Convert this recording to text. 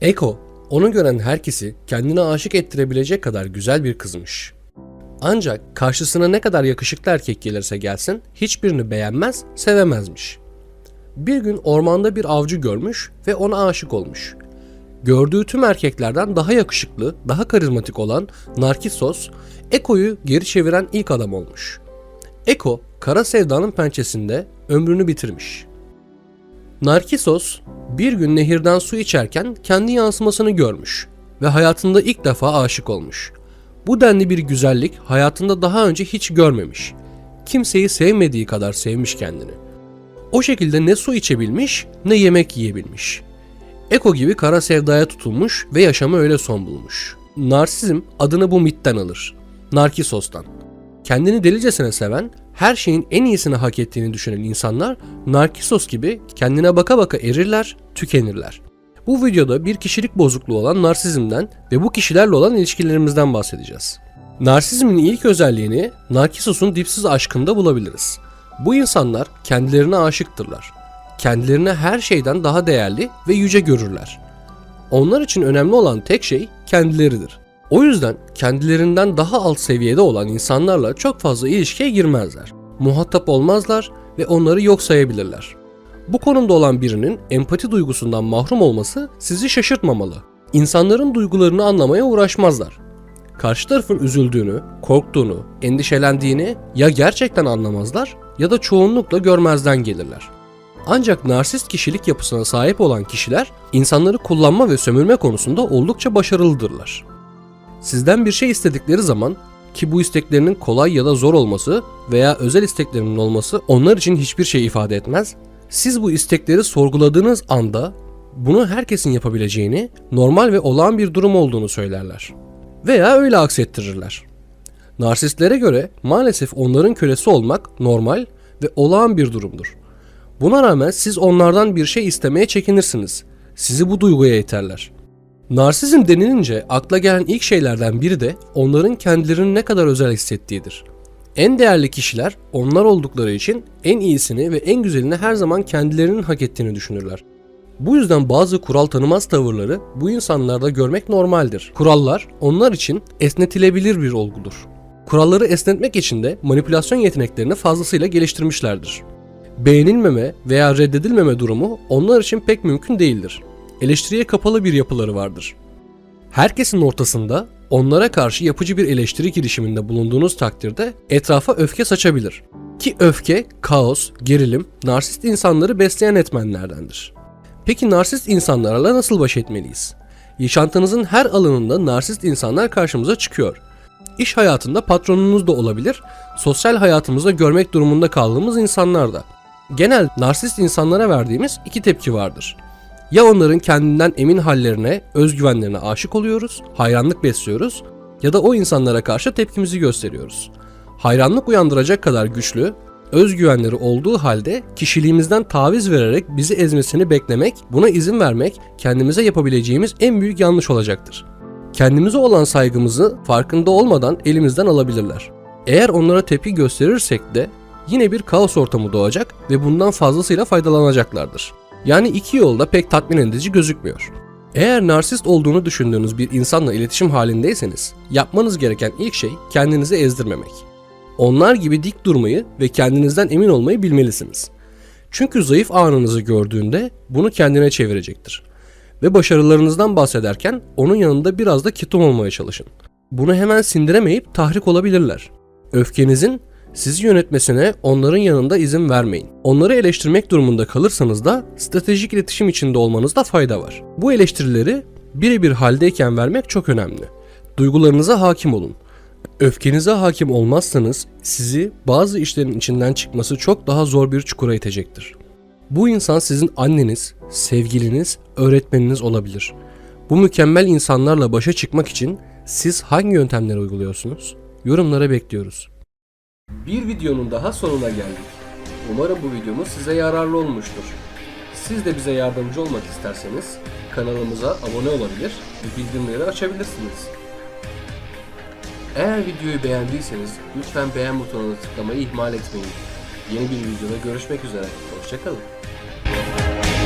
Eko, onu gören herkesi kendine aşık ettirebilecek kadar güzel bir kızmış. Ancak karşısına ne kadar yakışıklı erkek gelirse gelsin hiçbirini beğenmez, sevemezmiş. Bir gün ormanda bir avcı görmüş ve ona aşık olmuş. Gördüğü tüm erkeklerden daha yakışıklı, daha karizmatik olan Narkisos, Eko'yu geri çeviren ilk adam olmuş. Eko, kara sevdanın pençesinde ömrünü bitirmiş. Narkisos, bir gün nehirden su içerken kendi yansımasını görmüş ve hayatında ilk defa aşık olmuş. Bu denli bir güzellik hayatında daha önce hiç görmemiş. Kimseyi sevmediği kadar sevmiş kendini. O şekilde ne su içebilmiş ne yemek yiyebilmiş. Eko gibi kara sevdaya tutulmuş ve yaşamı öyle son bulmuş. Narsizm adını bu mitten alır. Narkisos'tan. Kendini delicesine seven, her şeyin en iyisini hak ettiğini düşünen insanlar Narkisos gibi kendine baka baka erirler, tükenirler. Bu videoda bir kişilik bozukluğu olan narsizmden ve bu kişilerle olan ilişkilerimizden bahsedeceğiz. Narsizmin ilk özelliğini Narkisos'un dipsiz aşkında bulabiliriz. Bu insanlar kendilerine aşıktırlar. Kendilerini her şeyden daha değerli ve yüce görürler. Onlar için önemli olan tek şey kendileridir. O yüzden kendilerinden daha alt seviyede olan insanlarla çok fazla ilişkiye girmezler. Muhatap olmazlar ve onları yok sayabilirler. Bu konumda olan birinin empati duygusundan mahrum olması sizi şaşırtmamalı. İnsanların duygularını anlamaya uğraşmazlar. Karşı tarafın üzüldüğünü, korktuğunu, endişelendiğini ya gerçekten anlamazlar ya da çoğunlukla görmezden gelirler. Ancak narsist kişilik yapısına sahip olan kişiler insanları kullanma ve sömürme konusunda oldukça başarılıdırlar. Sizden bir şey istedikleri zaman, ki bu isteklerinin kolay ya da zor olması veya özel isteklerinin olması onlar için hiçbir şey ifade etmez, siz bu istekleri sorguladığınız anda bunu herkesin yapabileceğini, normal ve olağan bir durum olduğunu söylerler. Veya öyle aksettirirler. Narsistlere göre maalesef onların kölesi olmak normal ve olağan bir durumdur. Buna rağmen siz onlardan bir şey istemeye çekinirsiniz. Sizi bu duyguya iterler. Narsizm denilince akla gelen ilk şeylerden biri de onların kendilerini ne kadar özel hissettiğidir. En değerli kişiler onlar oldukları için en iyisini ve en güzelini her zaman kendilerinin hak ettiğini düşünürler. Bu yüzden bazı kural tanımaz tavırları bu insanlarda görmek normaldir. Kurallar onlar için esnetilebilir bir olgudur. Kuralları esnetmek için de manipülasyon yeteneklerini fazlasıyla geliştirmişlerdir. Beğenilmeme veya reddedilmeme durumu onlar için pek mümkün değildir. Eleştiriye kapalı bir yapıları vardır. Herkesin ortasında onlara karşı yapıcı bir eleştiri girişiminde bulunduğunuz takdirde etrafa öfke saçabilir. Ki öfke, kaos, gerilim, narsist insanları besleyen etmenlerdendir. Peki narsist insanlarla nasıl baş etmeliyiz? Yaşantınızın her alanında narsist insanlar karşımıza çıkıyor. İş hayatında patronunuz da olabilir, sosyal hayatımızda görmek durumunda kaldığımız insanlar da. Genel narsist insanlara verdiğimiz iki tepki vardır. Ya onların kendinden emin hallerine, özgüvenlerine aşık oluyoruz, hayranlık besliyoruz ya da o insanlara karşı tepkimizi gösteriyoruz. Hayranlık uyandıracak kadar güçlü, özgüvenleri olduğu halde kişiliğimizden taviz vererek bizi ezmesini beklemek, buna izin vermek kendimize yapabileceğimiz en büyük yanlış olacaktır. Kendimize olan saygımızı farkında olmadan elimizden alabilirler. Eğer onlara tepki gösterirsek de yine bir kaos ortamı doğacak ve bundan fazlasıyla faydalanacaklardır. Yani iki yolda pek tatmin edici gözükmüyor. Eğer narsist olduğunu düşündüğünüz bir insanla iletişim halindeyseniz yapmanız gereken ilk şey kendinizi ezdirmemek. Onlar gibi dik durmayı ve kendinizden emin olmayı bilmelisiniz. Çünkü zayıf anınızı gördüğünde bunu kendine çevirecektir. Ve başarılarınızdan bahsederken onun yanında biraz da ketum olmaya çalışın. Bunu hemen sindiremeyip tahrik olabilirler. Öfkenizin sizi yönetmesine onların yanında izin vermeyin. Onları eleştirmek durumunda kalırsanız da stratejik iletişim içinde olmanızda fayda var. Bu eleştirileri birebir haldeyken vermek çok önemli. Duygularınıza hakim olun. Öfkenize hakim olmazsanız sizi bazı işlerin içinden çıkması çok daha zor bir çukura itecektir. Bu insan sizin anneniz, sevgiliniz, öğretmeniniz olabilir. Bu mükemmel insanlarla başa çıkmak için siz hangi yöntemleri uyguluyorsunuz? Yorumlara bekliyoruz. Bir videonun daha sonuna geldik. Umarım bu videomuz size yararlı olmuştur. Siz de bize yardımcı olmak isterseniz kanalımıza abone olabilir ve bildirimleri açabilirsiniz. Eğer videoyu beğendiyseniz lütfen beğen butonuna tıklamayı ihmal etmeyin. Yeni bir videoda görüşmek üzere. Hoşça kalın.